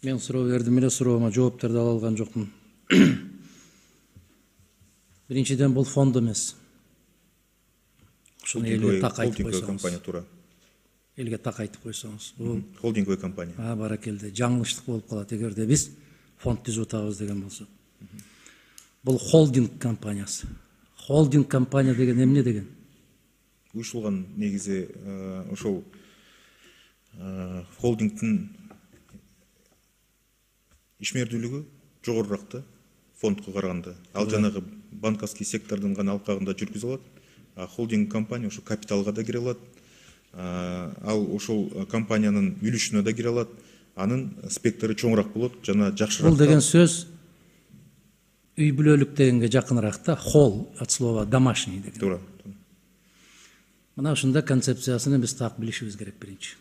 Мен суроо бердим эле, суроома жооптарды ала алган жокмун. Биринчиден бул фонд эмес. Ушуну элге так айтып койсоңуз. Компания туура. Элге так айтып койсоңуз. Бул Холдинговый компания. Баракелде, жаңылыштык болуп калат эгерде биз фонд түзүп атабыз деген болсо. Бул холдинг компаниясы. Холдинг компания деген эмне деген? Уюштурулган негизи ошол холдингдин ишмердүүлүгү жогорураак да фондко караганда. Ал жанагы банковский сектордун гана алкагында жүргүзө алат. Холдинг компания ошо капиталга да кире алат. Ал ошол компаниянын үлүшүнө да кире алат. Анын спектры чоңураак болот жана жакшыраак. Бул деген сөз үй бүлөлүк дегенге жакыныраак да. Холл от слова домашний деген. Туура. Мына ушунда концепциясын биз так билишибиз керек биринчи.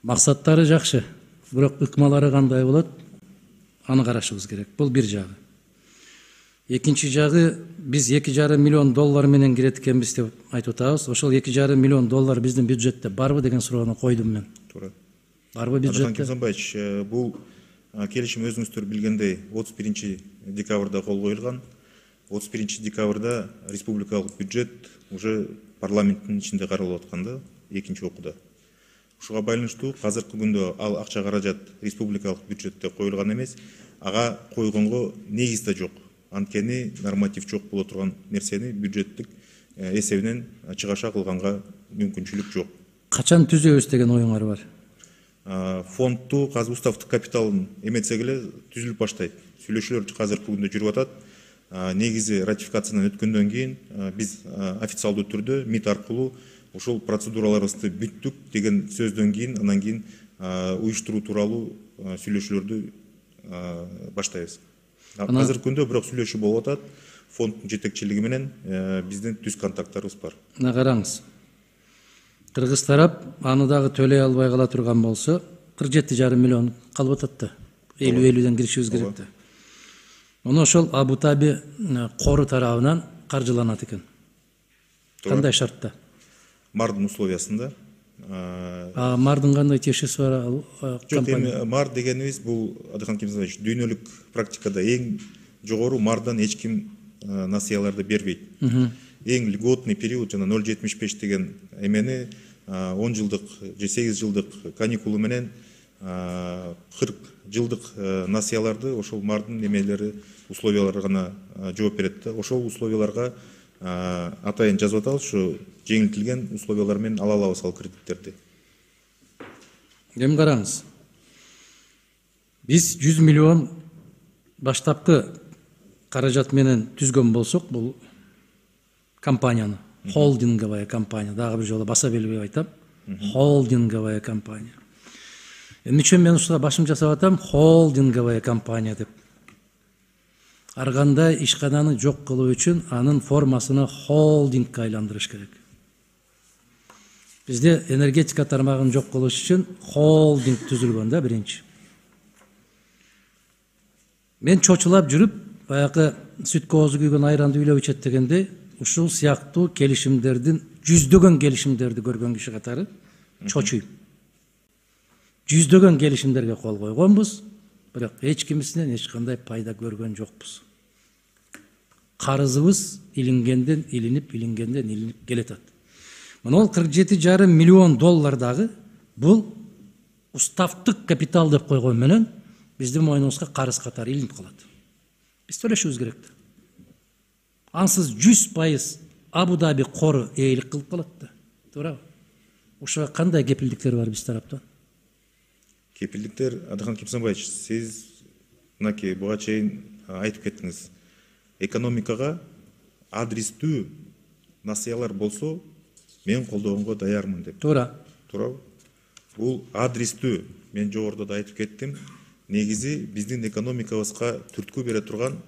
Максаттары жакшы, бирок ыкмалары кандай болот? Аны карашыбыз керек. Бул бир жагы. Экинчи жагы, биз 2,5 миллион доллар менен кирет экенбиз деп айтып атабыз. Ошол 2,5 миллион доллар биздин бюджетте барбы деген суроону койдум мен. Туура. Барбы бюджетте? Адхан Кемсанбаевич, бул келишим өзүңүздөр билгендей 31 декабрда кол коюлган. 31 декабрда республикалык бюджет уже парламенттин ичинде каралып аткан да, экинчи окууда. Ушуга байланыштуу азыркы күндө ал акча каражат республикалык бюджетте коюлган эмес, ага койгонго негиз да жок. Анткени норматив жок боло турган нерсени бюджеттик эсебинен чыгаша кылганга мүмкүнчүлүк жок. Качан түзөбүз деген оюңар бар? Фондду азыр уставдык капиталын эметсек эле түзүлүп баштайт. Сүйлөшүүлөр азыркы күндө жүрүп атат. Негизи ратификациядан өткөндөн кийин биз официалдуу түрдө МИД аркылуу ошол процедураларыбызды бүттүк деген сөздөн кийин анан кийин уюштуруу тууралуу сүйлөшүүлөрдү баштайбыз. Азыркы күндө бирок сүйлөшүү болуп атат. Фонддун жетекчилиги менен биздин түз контакттарыбыз бар. Мына караңыз. Кыргыз тарап аны дагы төлөй албай кала турган болсо, 47,5 миллион калып атат да. 50-50ден киришибиз керек да. Муну ошол Абу Даби кору тарабынан каржыланат экен. Кандай шартта? Мардын условиясында. Мардын кандай тиешеси бар компания? Мар дегенибиз бул Адхан Кемсанбаевич дүйнөлүк практикада эң жогору мардан эч ким насыяларды бербейт. Эң льготный период жана 0,75 деген эмени 10 жылдык же 8 жылдык каникулу менен 40 жылдык насыяларды ошол мардын эмелери условиялары гана жооп берет да. Ошол условияларга атайын жазып атабыз, ушу жеңилтилген условиялар менен ала алабыз ал кредиттерди. Эми караңыз. Биз 100 миллион баштапкы каражат менен түзгөн болсок, бул компанияны, холдинговая компания, дагы бир жолу баса белгилеп айтам, холдинговая компания. Эмне үчүн мен ушуга башым жасап атам, холдинговая компания деп. Ар кандай ишкананы жок кылуу үчүн анын формасына холдингке айландырыш керек. Бизде энергетика тармагын жок кылыш үчүн холдинг түзүлгөн да биринчи. Мен чочулап жүрүп, баягы сүт коозу күйгөн айранды үйлөп ичет дегенде, ушул сыяктуу келишимдердин жүздөгөн келишимдерди көргөн киши катары чочуйм. Жүздөгөн келишимдерге кол койгонбуз, бирок эч кимисинен эч кандай пайда көргөн жокпуз. Карызыбыз илингенден илинип келетат. Мына 47,5 миллион доллар дагы бул уставдык капитал деп койгон менен биздин мойнубузга карыз катары илинип калат. Биз төлөшүбүз керек. Ансыз 100% Абу Даби кору ээлик кылып калат да. Туурабы? Ушуга кандай кепилдиктер бар биз тараптан? Кепилдиктер, Адхан Кемсанбаевич, сиз мынакей буга чейин айтып кеттиңиз. Экономикага адрестүү насыялар болсо, мен колдогонго даярмын деп. Туура. Туурабы? Бул адрестүү, мен жогоруда да айтып кеттим. Негизи биздин экономикабызга түрткү бере турган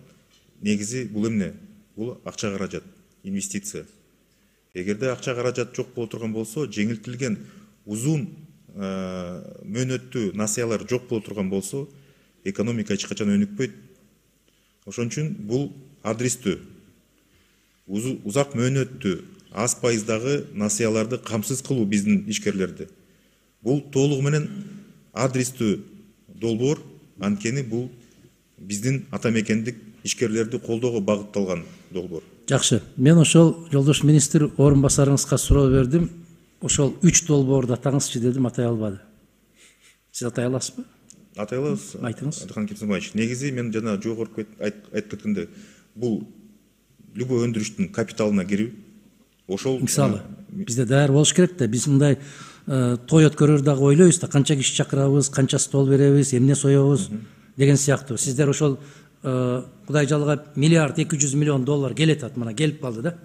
негизи бул эмне? Бул акча каражат, инвестиция. Эгерде акча каражат жок боло турган болсо, жеңилтилген узун мөөнөттүү насыялар жок боло турган болсо, экономика эч качан өнүкпөйт. Ошон үчүн бул адрестүү, узак мөөнөттүү, аз пайыздагы насыяларды камсыз кылуу биздин ишкерлерди. Бул толугу менен адрестүү долбоор, анткени бул биздин ата мекендик ишкерлерди колдоого багытталган долбоор. Жакшы. Мен ошол жолдош министр орун басарыңызга суроо бердим. Ошол 3 долбоорду атаңызчы дедим, атай албады. Сиз атай аласызбы? Атай алабыз. Айтыңыз. Адыхан Кемсебаевич, негизи мен жана жогорку айтып кеткенде, бул любой өндүрүштүн капиталына кирип, ошол Мисалы, бизде даяр болуш керек да, биз мындай той өткөрөр дагы ойлойбуз да, канча киши чакырабыз, канча стол беребиз, эмне соёбуз деген сыяктуу. Сиздер ошол Кудай жалга миллиард 200 миллион доллар келетат, мына келип калды да.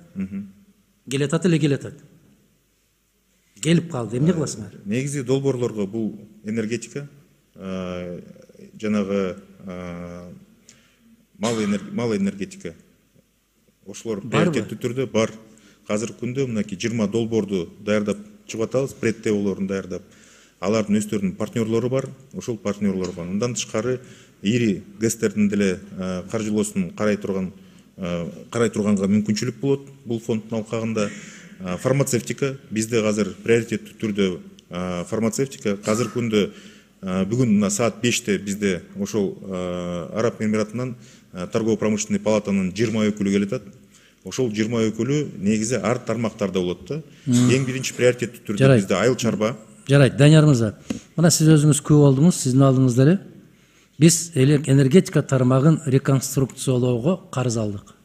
Келетат эле келетат. Келип калды, эмне кыласыңар? негизи долбоорлорго бул энергетика, жанагы мал энергетика, ошолор приоритеттүү түрдө бар. Азыркы күндө мынакей 20 долбоорду даярдап чыгып атабыз, предтеолорун даярдап. Алардын өздөрүнүн партнерлору бар, ошол партнерлорго. Мындан тышкары ири ГЭСтердин деле каржылоосун карай турганга мүмкүнчүлүк болот бул фонддун алкагында. Фармацевтика, бизде азыр приоритеттүү түрдө фармацевтика. Азыркы күндө бүгүн мына саат 5-те бизде ошол Араб Эмиратынан торгово-промышленный палатанын 20 өкүлү келетат. Ошол 20 өкүлү негизи ар тармактарда болот да. Эң биринчи приоритеттүү түрдө бизде айыл чарба. Жарайт, Данияр мырза. Мына сиз өзүңүз күбө болдуңуз, сиздин алдыңызда эле биз энергетика тармагын реконструкциялоого карыз алдык.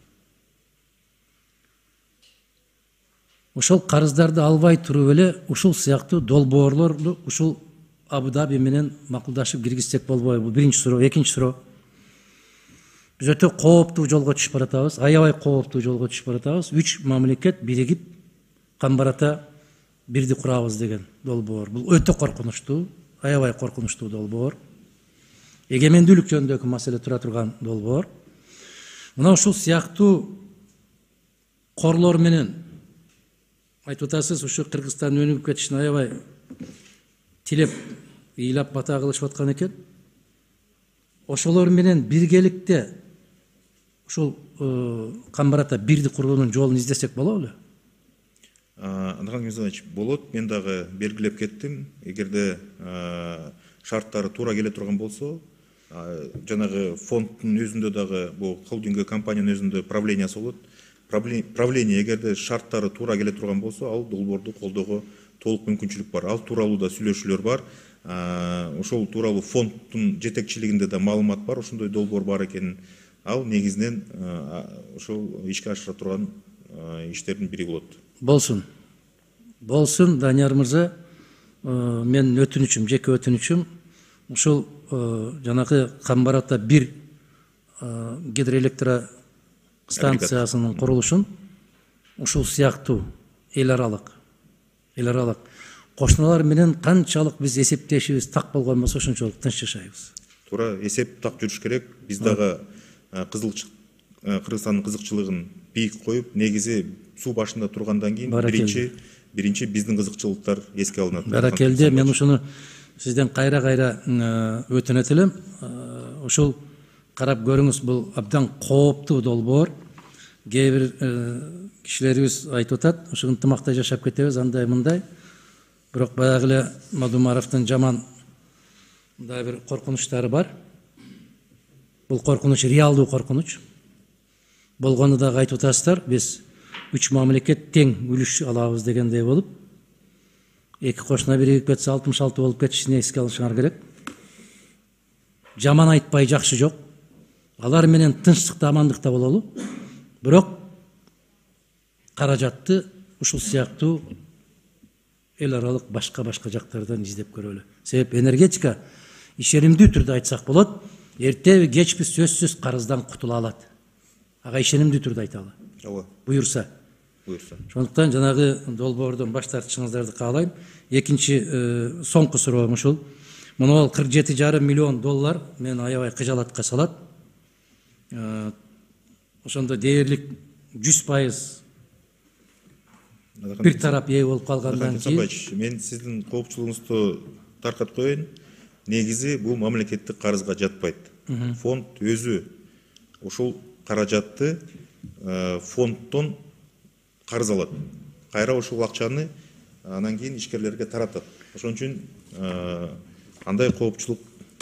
Ошол карыздарды албай туруп эле ушул сыяктуу долбоорлорду ушул Абу-Даби менен макулдашып киргизсек болбойбу? Биринчи суроо. Экинчи суроо. Биз өтө кооптуу жолго түшүп баратабыз, аябай кооптуу жолго түшүп баратабыз. 3 мамлекет биригип Камбарата бирди курабыз деген долбоор. Бул өтө коркунучтуу, аябай коркунучтуу долбоор. Эгемендүүлүк жөнүндөгү маселе тура турган долбоор. Мына ушул сыяктуу корлор менен айтып атасыз, ушу Кыргызстан өнүгүп кетишин аябай тилеп, ыйлап бата кылышып аткан экен. Ошолор менен биргеликте ушул Камбарата бирди куруунун жолун издесек болобу? Адыхан Кемсебаевич, болот. Мен дагы белгилеп кеттим. Эгерде шарттары туура келе турган болсо, жанагы фонддун өзүндө дагы, бул холдинг компаниянын өзүндө правлениясы болот. Правление эгерде шарттары туура келе турган болсо, ал долбоорду колдоого толук мүмкүнчүлүк бар. Ал тууралуу да сүйлөшүүлөр бар. Ошол тууралуу фонддун жетекчилигинде да маалымат бар, ошондой долбоор бар экенин. Ал негизинен ошол ишке ашыра турган иштердин бири болот. Болсун, Данияр мырза. Мен өтүнүчүм, жеке өтүнүчүм, ушул жанагы Камбарата 1 гидроэлектро станциясынын курулушун ушул сыяктуу эл аралык кошуналар менен канчалык биз эсептешибиз так болгон болсо ошончолук тынч жашайбыз. Туура эсеп так жүрүш керек. Биз дагы Кыргызстандын кызыкчылыгын бийик коюп, негизи суу башында тургандан кийин биринчи биздин кызыкчылыктар эске алынат. Баракелде, мен ушуну сизден кайра өтүнөт элем. Ушул карап көрүңүз, бул абдан кооптуу долбоор. Кээ бир кишилерибиз айтып атат, ушу ынтымакта жашап кетебиз, андай мындай. Бирок баягы эле Мадумаровдун жаман мындай бир коркунучтары бар. Бул коркунуч реалдуу коркунуч. Болгону дагы айтып атасыздар, биз 3 мамлекет тең үлүш алабыз дегендей болуп, эки кошуна биригип кетсе 66 болуп кетишини эске алышыңар керек. Жаман айтпай жакшы жок. Алар менен тынчтыкта, амандыкта бололу. Бирок каражатты ушул сыяктуу эл аралык башка жактардан издеп көрөлү. Себеп энергетика ишенимдүү түрдө айтсак болот, эртеби кечпи сөзсүз карыздан кутула алат. Ага ишенимдүү түрдө айталы. Ооба. Буюрса. Ошондуктан жанагы долбоордон баш тартышыңыздарды каалайм. Экинчи соңку суроом ушул. Мына 47,5 миллион доллар мен аябай кыжалатка салат. Ошондо дээрлик 100% бир тарап ээ болуп калгандан кийин. Мен сиздин коопчулугуңузду таркатып коеюн. Негизи бул мамлекеттик карызга жатпайт. Фонд өзү ушул каражатты фонддон карыз алат. Кайра ушул акчаны анан кийин ишкерлерге таратат. Ошон үчүн андай коопчулук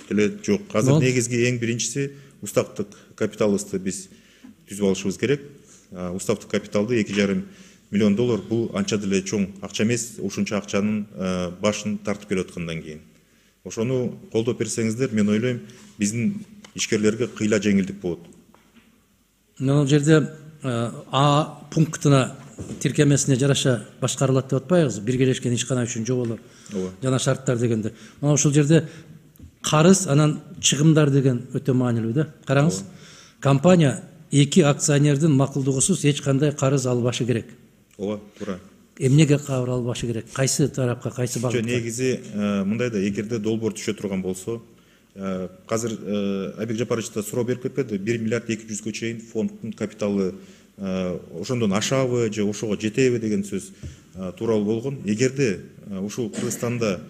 деле жок. Азыр негизги эң биринчиси устаптык капиталыбызды биз түзүп алышыбыз керек. Устаптык капиталды $2,5 миллион бул анча деле чоң акча эмес, ушунча акчанын башын тартып келип аткандан кийин. Ошону колдоп берсеңиздер, мен ойлойм, биздин ишкерлерге кыйла жеңилдик болот. Ал жерде А пунктуна тиркемесине жараша башкарылат деп атпайбыз, биргелешкен ишкана үчүн жоболор жана шарттар дегенде. Мына ушул жерде карыз анан чыгымдар деген өтө маанилүү да. Караңыз, компания эки акционердин макулдугусуз эч кандай карыз албашы керек. Ооба, туура. Эмнеге кабыл албашы керек? Кайсы тарапка, кайсы багытка? Негизи мындай да, эгерде долбоор түшө турган болсо, азыр Айбек Жапарович да суроо берип кетпеди, 1 миллиард 200 чейин фонддун капиталы ошондон ашабы же ошого жетеби деген сөз тууралуу болгон. Эгерде ушул Кыргызстанда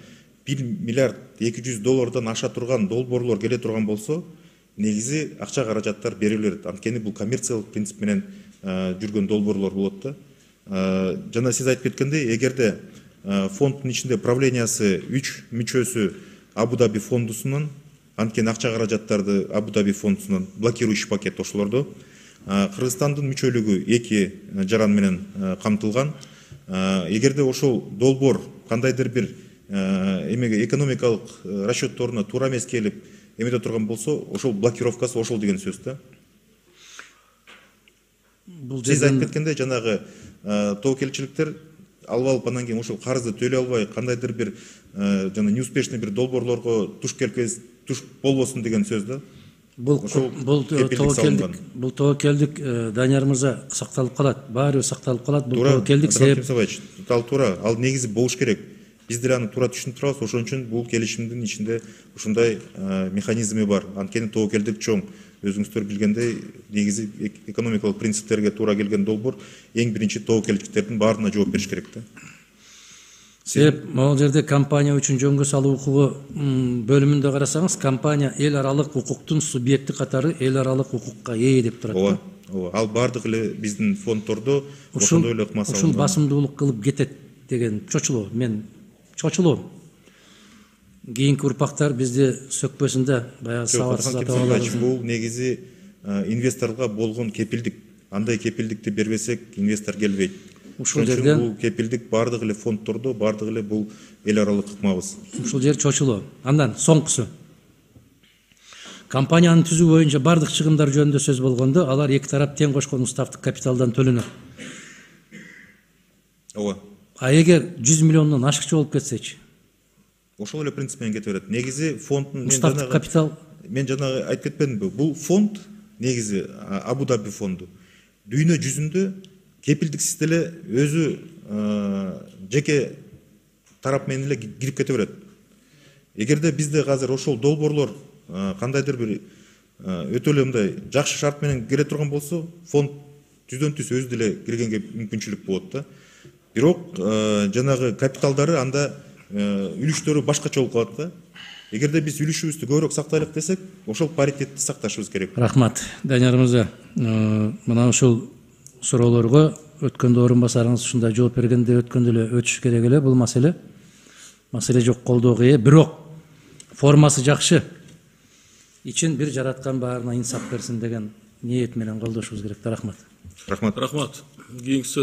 1 миллиард 200 аша турган долбоорлор келе турган болсо, негизи акча каражаттар берилет. Анткени бул коммерциялык принцип менен жүргөн долбоорлор болот да. Жана сиз айтып кеткендей, эгерде фонддун ичинде правлениясы 3 мүчөсү Абу-Даби фондусунан, анткени акча каражаттарды Абу-Даби фондусунан блокирующий пакет ошолордо, Кыргызстандын мүчөлүгү 2 жаран менен камтылган. Эгерде ошол долбоор кандайдыр бир эмеге экономикалык расчетторуна туура эмес келип эмеде турган болсо, ошол блокировкасы ошол деген сөз да. Сиз айтып кеткендей, жанагы тоокелчиликтер алып анан кийин ошол карызды төлөй албай кандайдыр бир жана неуспешный бир долбоорлорго туш болбосун деген сөз да. Бул тоокелдик Данияр мырза сакталып калат, баары сакталып калат. Бул тоокелдик себеп туура, ал негизи болуш керек. Биз деле аны туура түшүнүп турабыз, ошон үчүн бул келишимдин ичинде ушундай механизми бар. Анткени тоокелдик чоң, өзүңүздөр билгендей, негизи экономикалык принциптерге туура келген долбоор эң биринчи тоокелчиликтердин баарына жооп бериш керек да. Себеп могул жерде компания үчүн жөнгө салуу укугу бөлүмүндө карасаңыз, компания эл аралык укуктун субъекти катары эл аралык укукка ээ деп турат. Ооба, ал баардык эле биздин фонддордо ошондой эле ыкма салынган. Ушул басымдуулук кылып кетет деген чочулоо, мен чочулоом. Кийинки урпактар бизди сөкпөсүн да, баягы сабарсыз атабаларыбыз. Бул негизи инвесторго болгон кепилдик. Андай кепилдикти бербесек, инвестор келбейт. Ушул жерден бул кепилдик баардык эле фонддордо, баардык эле бул эл аралык ыкмабыз. Ушул жер чочулоо. Андан соңкусу. Компаниянын түзүү боюнча баардык чыгымдар жөнүндө сөз болгондо, алар эки тарап тең кошкон устаптык капиталдан төлөнөт. Ооба. А эгер 100 миллиондон ашыкчы болуп кетсечи? Ошол эле принцип менен кете берет. Негизи фонддун устаптык капитал, мен жанагы айтып кетпедимби? Бул фонд негизи Абу-Даби фонду. Дүйнө жүзүндө кепилдиксиз деле өзү жеке тарап менен эле кирип кете берет. Эгерде бизде азыр ошол долбоорлор кандайдыр бир өтө эле мындай жакшы шарт менен келе турган болсо, фонд түздөн түз өзү деле киргенге мүмкүнчүлүк болот да. Бирок жанагы капиталдары анда үлүштөрү башкача болуп калат да. Эгерде биз үлүшүбүздү көбүрөөк сактайлык десек, ошол паритетти сакташыбыз керек. Рахмат, Данияр мырза. Мына ушул суроолорго өткөндө орун басарыңыз ушундай жооп бергенде өткөндө эле өтүш керек эле. Бул маселе жок, колдоого ээ, бирок формасы жакшы. Ичин бир жараткан баарына инсап берсин деген ниет менен колдошубуз керек. Рахмат. Рахмат. Кийинки сөз